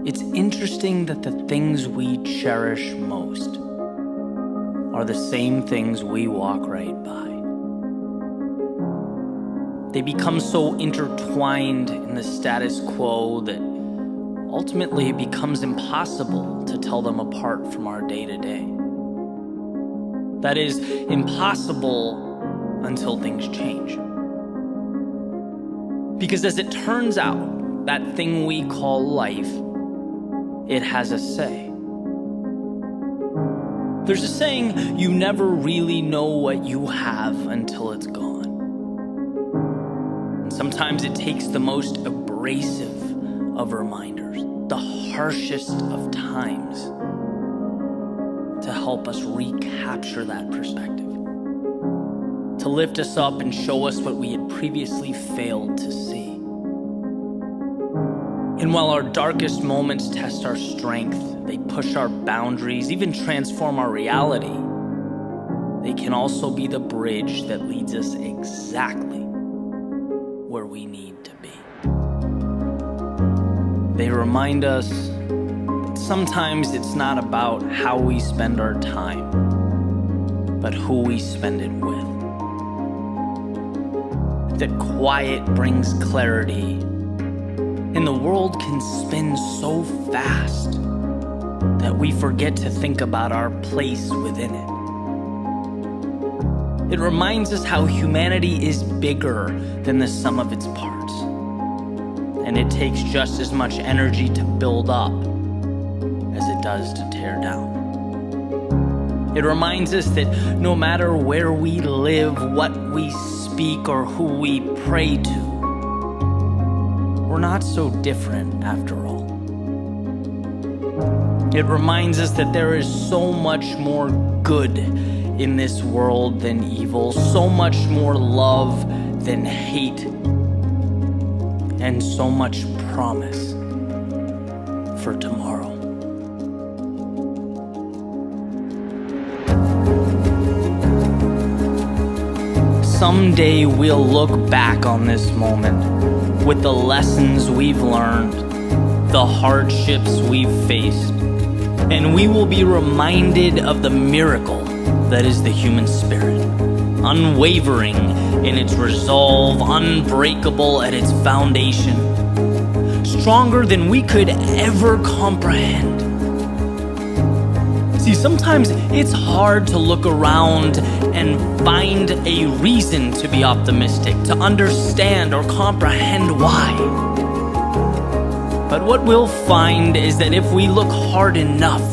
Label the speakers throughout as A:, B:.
A: It's interesting that the things we cherish most are the same things we walk right by. They become so intertwined in the status quo that ultimately it becomes impossible to tell them apart from our day-to-day. That is, impossible until things change. Because as it turns out, that thing we call life, it has a say. There's a saying, you never really know what you have until it's gone. And sometimes it takes the most abrasive of reminders, the harshest of times, to help us recapture that perspective, to lift us up and show us what we had previously failed to see. And while our darkest moments test our strength, they push our boundaries, even transform our reality, they can also be the bridge that leads us exactly where we need to be. They remind us that sometimes it's not about how we spend our time, but who we spend it with. That quiet brings clarity, and the world can spin so fast that we forget to think about our place within it. It reminds us how humanity is bigger than the sum of its parts, and it takes just as much energy to build up as it does to tear down. It reminds us that no matter where we live, what we speak, or who we pray to, we're not so different after all. It reminds us that there is so much more good in this world than evil, so much more love than hate, and so much promise for tomorrow. Someday we'll look back on this moment with the lessons we've learned, the hardships we've faced, and we will be reminded of the miracle that is the human spirit, unwavering in its resolve, unbreakable at its foundation, stronger than we could ever comprehend. See, sometimes it's hard to look around and find a reason to be optimistic, to understand or comprehend why. But what we'll find is that if we look hard enough,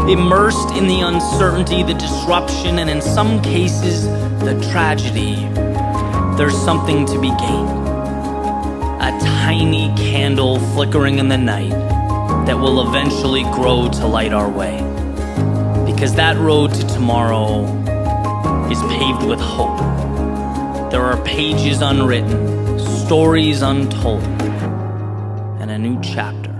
A: immersed in the uncertainty, the disruption, and in some cases, the tragedy, there's something to be gained. A tiny candle flickering in the night that will eventually grow to light our way. Because that road to tomorrow is paved with hope. There are pages unwritten, stories untold, and a new chapter